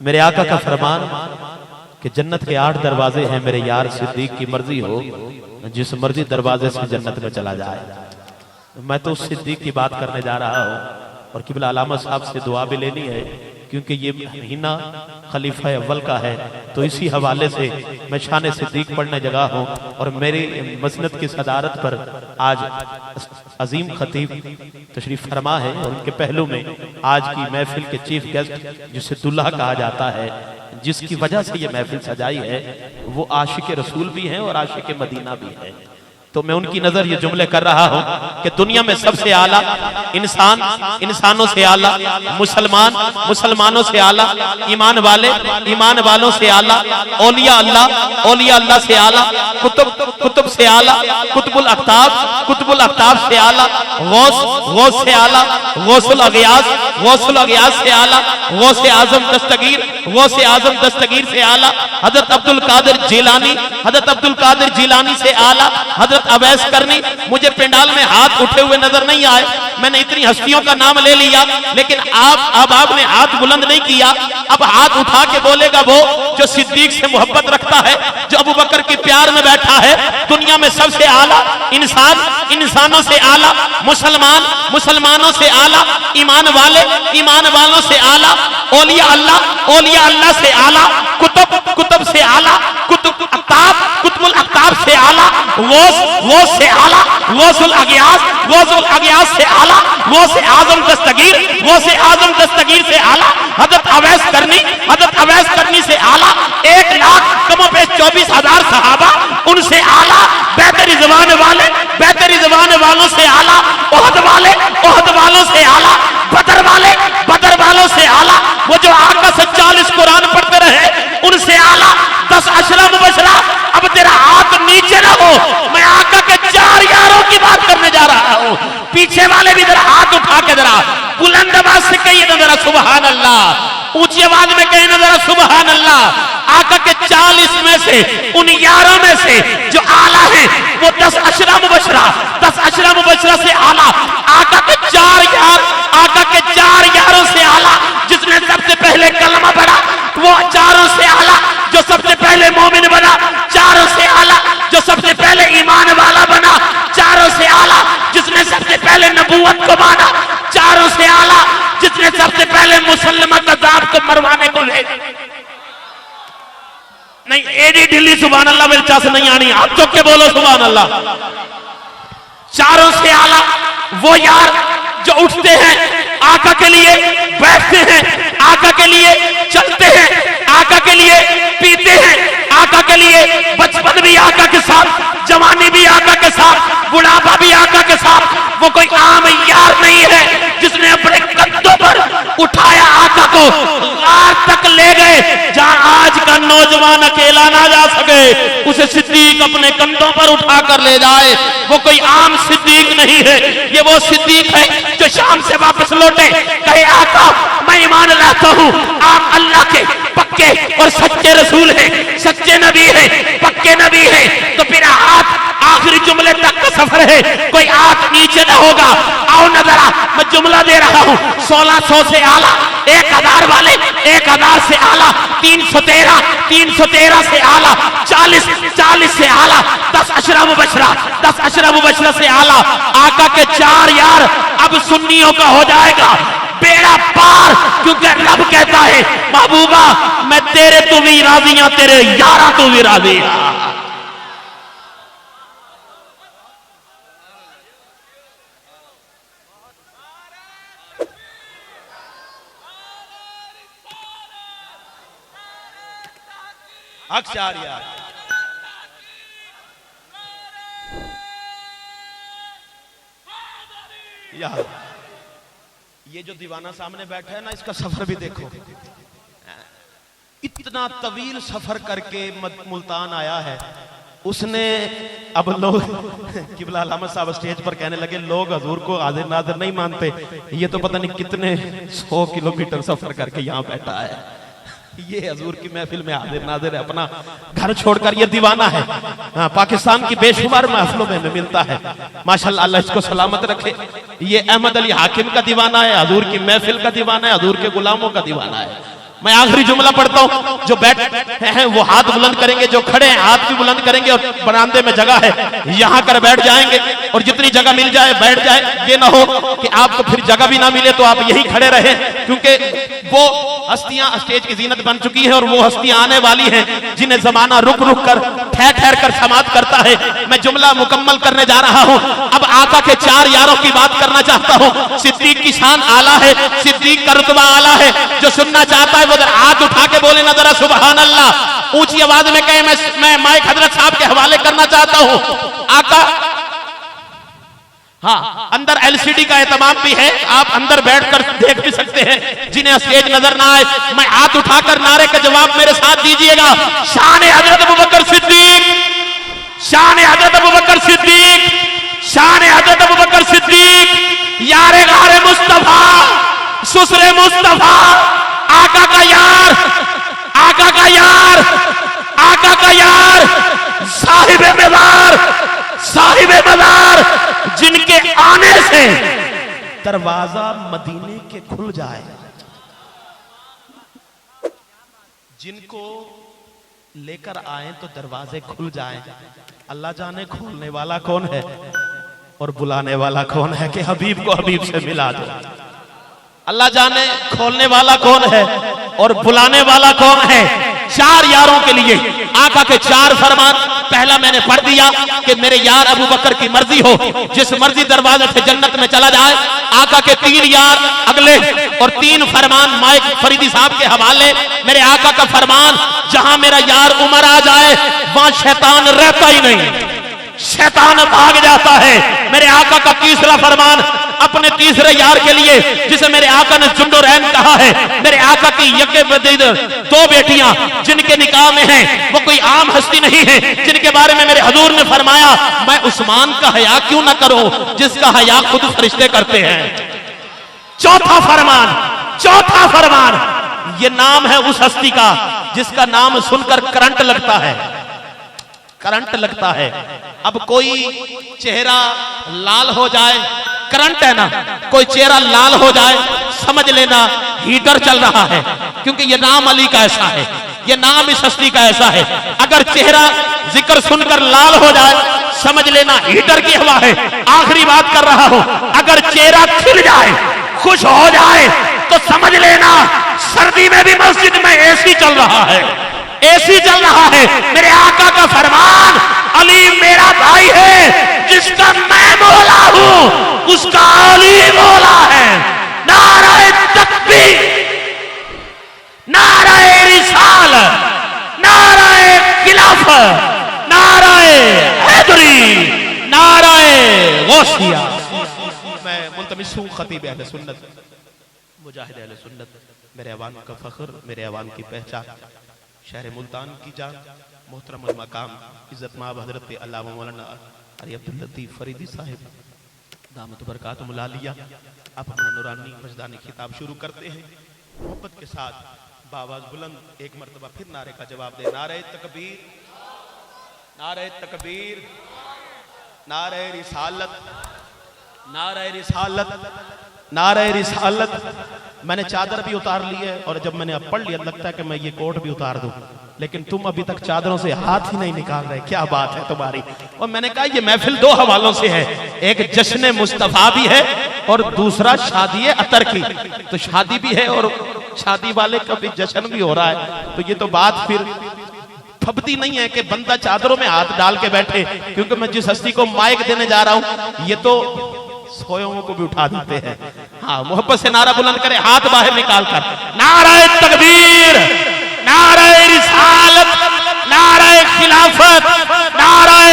मेरे आका का फरमान कि जन्नत के 8 दरवाजे हैं, मेरे यार सिद्दीक की मर्जी हो जिस मर्जी दरवाजे से जन्नत में चला जाए। मैं तो उस सिद्दीक की बात करने जा रहा हूँ और किबला अलामा साहब से दुआ भी लेनी है, क्योंकि ये महीना खलीफा अव्वल का है। तो इसी हवाले से मैं शान सिद्दीक पढ़ने जगह हूँ और मेरी मसनद की सदारत पर आज अजीम खतीब तशरीफ फरमा है और उनके पहलू में आज की महफिल के चीफ गेस्ट जिसे दुल्हा कहा जाता है, जिसकी वजह से ये महफिल सजाई है, वो आशिक रसूल भी हैं और आशिक मदीना भी हैं। तो मैं उनकी नजर ये जुमले कर रहा हूं कि दुनिया में सबसे आला इंसान इंसानों से आला, मुसलमान मुसलमानों से आला, ईमान वाले ईमान वालों से आला, औलिया अल्लाह से आला, कुतुब से आला, कुतुबुल अख्ताब से आला, गौस से आला, गौसुल अगियास से आला, गौसे आजम दस्तगीर से आला, हजरत अब्दुल कादिर जिलानी से आला, हजरत अवैस करनी। मुझे पिंडाल में हाथ उठे हुए नजर नहीं आए, मैंने इतनी हस्तियों का नाम ले लिया, लेकिन आपने हाथ बुलंद नहीं किया। अब हाथ उठा के बोलेगा वो जो सिद्दीक से मोहब्बत रखता है, जो अबू बकर के प्यार में बैठा है। दुनिया में सबसे आला इंसान इंसानों से आला, मुसलमान मुसलमानों से आला, ईमान वालों से आला, औलिया अल्लाह से आला, कुतुब से आला, कुतुबुल अख्ताब से आला, गौस से आला, गौसुल अगियास से आला, गौसे आजम दस्तगीर से आला, हजरत अवैस करनी से आला, 1,24,000 सहाबा उनसे आला, बेहतर रिजवान वालों से आला, ओहद वालों से आला, बदर वालों से आला, वो जो आका से 40 कुरान पढ़ते रहे उनसे आला, 10 अशरा मुबशरा। अब तेरा हाथ नीचे ना हो, मैं आका के 4 यारों की बात करने जा रहा हूँ। पीछे वाले भी जरा हाथ उठा के जरा बुलंद आवाज से कहिए ना जरा सुभान अल्लाह, ऊंची आवाज में कहिए ना जरा सुभान अल्लाह। आका के 40 में से उन यारों में से जो आला है वो 10 अशरा मुबशरा से आला, आका के 4 यारों से आला, जिसने सबसे पहले कलमा पढ़ा वो 4 से आला, जो सबसे पहले मोमिन बना 4 से आला, जो सबसे पहले ईमान वाला बना 4 से आला, जिसने सबसे पहले नबूवत को माना 4 से आला, जिसने सबसे पहले मुसल्लमा कज़ाब को मरवाने को ले नहीं एडी ढिल्ली सुभान अल्लाह मिर्चा से नहीं आनी, आप चौक के बोलो सुभान अल्लाह। 4 से आला वो यार जो उठते हैं आका के लिए, बैठते हैं आका के लिए, चलते हैं आका के लिए, पीते हैं आका के लिए, बचपन भी आका के साथ, जवानी भी आका के साथ, बुढ़ापा भी आका के साथ। वो कोई आम यार नहीं है जिसने अपने कंधों पर उठाया आका को गार तक ले गए जहां आज का नौजवान अकेला ना जा सके, उसे सिद्दीक अपने कंधों पर उठाकर ले जाए। वो कोई आम सिद्दीक नहीं है, ये वो सिद्दीक है जो शाम से वापस लौटे कहे आका मैं ईमान लाता हूँ, आप अल्लाह के पक्के और सच्चे रसूल हैं, सच्चे नबी हैं, पक्के नबी हैं। तो फिर हाथ आखिरी जुमले तक का सफर है, कोई हाथ नीचे ना होगा। आओ नजरा मैं जुमला दे रहा हूँ, 1600 से आला, 1000 वाले 1000 से आला, 313 से आला, 40 से आला, 10 अशरा मुबशरा से आला। आका के 4 यार अब सुन्नियों का हो जाएगा बेड़ा पार, क्योंकि रब कहता है महबूबा मैं तेरे तू भी राजी हां, तेरे यारा तू भी राजी हां। अक्षर यार ये जो दीवाना सामने बैठा है ना, इसका सफर भी देखो, इतना तवील सफर करके मुल्तान आया है उसने। अब लोग किबला अलामा साहब स्टेज पर कहने लगे लोग हजूर को हाजिर नाजिर नहीं मानते, ये तो पता नहीं कितने 100 किलोमीटर सफर करके यहाँ बैठा है, ये हजूर की महफिल में हाजिर नाजिर है, अपना घर छोड़कर ये दीवाना है। पाकिस्तान की बेशुमार महफिलों में मिलता है, माशाल्लाह अल्लाह इसको सलामत रखे। ये अहमद अली हाकिम का दीवाना है, हजूर की महफिल का दीवाना है, हजूर के गुलामों का दीवाना है। मैं आखिरी जुमला पढ़ता हूं। जो बैठे हैं वो हाथ बुलंद करेंगे, जो खड़े हैं हाथ भी बुलंद करेंगे, और बरामदे में जगह है यहां कर बैठ जाएंगे, और जितनी जगह मिल जाए बैठ जाए। ये ना हो कि आपको फिर जगह भी ना मिले तो आप यहीं खड़े रहे, क्योंकि वो हस्तियां स्टेज की जीनत बन चुकी है और वो हस्तियां आने वाली हैं जिन्हें जमाना रुक रुक कर ठहर ठहर कर समाप्त करता है। मैं जुमला मुकम्मल करने जा रहा हूं। अब आका के 4 यारों की बात करना चाहता हूं। सिद्दीक की शान आला है, सिद्दीक का रुतबा आला है। जो सुनना चाहता है वो हाथ उठा के बोले ना जरा सुभान अल्लाह, ऊंची आवाज में कहे। मैं माइक हजरत साहब के हवाले करना चाहता हूं। आका, हाँ, अंदर एलसीडी का एहतमाम भी है, आप अंदर बैठकर देख भी सकते हैं जिन्हें स्टेज नजर ना आए। मैं हाथ उठाकर नारे का जवाब मेरे साथ दीजिएगा। शान हजरत अबू बकर सिद्दीक, शान हजरत अबू बकर सिद्दीक, शान हजरत अबू बकर सिद्दीक, यारे गारे मुस्तफा, सुसरे मुस्तफा, आका का यार, आका का यार, आका का यार, साहिबे मज़ार, साहिबे मज़ार, जिनके आने से दरवाजा मदीने के खुल जाए, जिनको लेकर आए तो दरवाजे खुल जाए। अल्लाह जाने खोलने वाला कौन है और बुलाने वाला कौन है कि हबीब को हबीब से मिला दो। अल्लाह जाने खोलने वाला कौन है और बुलाने वाला कौन है। 4 यारों के लिए आका के 4 फरमान। पहला मैंने पढ़ दिया कि मेरे यार अबू बकर की मर्जी हो, जिस मर्जी दरवाजे से जन्नत में चला जाए। आका के 3 यार अगले, और 3 फरमान माइक फरीदी साहब के हवाले। मेरे आका का फरमान, जहां मेरा यार उमर आ जाए वहां शैतान रहता ही नहीं, शैतान भाग जाता है। मेरे आका का तीसरा फरमान अपने तीसरे यार के लिए, जिसे मेरे आका ने जुंडुरैन कहा है। मेरे आका की यके बदीद 2 बेटियां जिनके निकाह में हैं, वो कोई आम हस्ती नहीं है, जिनके बारे में मेरे हजूर ने फरमाया, मैं उस्मान का हया क्यों ना करूं जिसका हया खुद फरिश्ते करते हैं। चौथा फरमान, चौथा फरमान, ये नाम है उस हस्ती का जिसका नाम सुनकर करंट लगता है, करंट लगता है। अब कोई चेहरा लाल हो जाए, करंट है ना, कोई चेहरा लाल हो जाए समझ लेना हीटर चल रहा है, क्योंकि ये नाम अली का ऐसा है, ये नाम इस हस्ती का ऐसा है। अगर चेहरा जिक्र सुनकर लाल हो जाए समझ लेना हीटर की हवा है। आखिरी बात कर रहा हूं, अगर चेहरा खिल जाए, खुश हो जाए तो समझ लेना सर्दी में भी मस्जिद में एसी चल रहा है, एसी चल रहा है। मेरे आका का फरमान, अली मेरा भाई है, जिसका मैं मौला हूं उसका अली मौला है। नारे तकबीर, नारे रिसाल, नारे खिलाफत, नारे हैदरी, नारे गौसिया। मैं मुल्तमिस हूं खतीब अहले सुन्नत, मुजाहिद अहले सुन्नत, मेरे अवान का फख्र, मेरे अवान की पहचान, शहर मुल्तान की जान, मोहतरम मकाम इज्जत माब हजरत अल्लामा मौलाना अली अब्दुल लतीफ फरीदी साहिब दामत बरकातुहुल आलिया अपना नूरानी मजदानी खिताब शुरू करते हैं। मोहब्बत के साथ बावाज बुलंद एक मरतबा फिर नारे का जवाब दे। नारे तकबीर, नारे तकबीर, नारे रिसालत, नारे रिसालत, नारे रिसालत। मैंने चादर भी उतार ली है और जब मैंने अब पढ़ लिया लगता है कि मैं ये कोट भी उतार दूं, लेकिन तुम अभी तक चादरों से हाथ ही नहीं निकाल रहे। क्या बात है तुम्हारी। और मैंने कहा ये महफिल 2 हवालों से है, एक जश्न मुस्तफा भी है और दूसरा शादी अतर की। तो शादी भी है और शादी वाले का भी जश्न भी हो रहा है, तो ये तो बात फिर फबती नहीं है कि बंदा चादरों में हाथ डाल के बैठे। क्योंकि मैं जिस हस्ती को माइक देने जा रहा हूं ये तो सोयों को भी उठा देते हैं। हाँ, मोहब्बत से नारा बुलंद करे, हाथ बाहर निकाल कर। नारे तकबीर, नारे रिसालत, नारे खिलाफत, नारे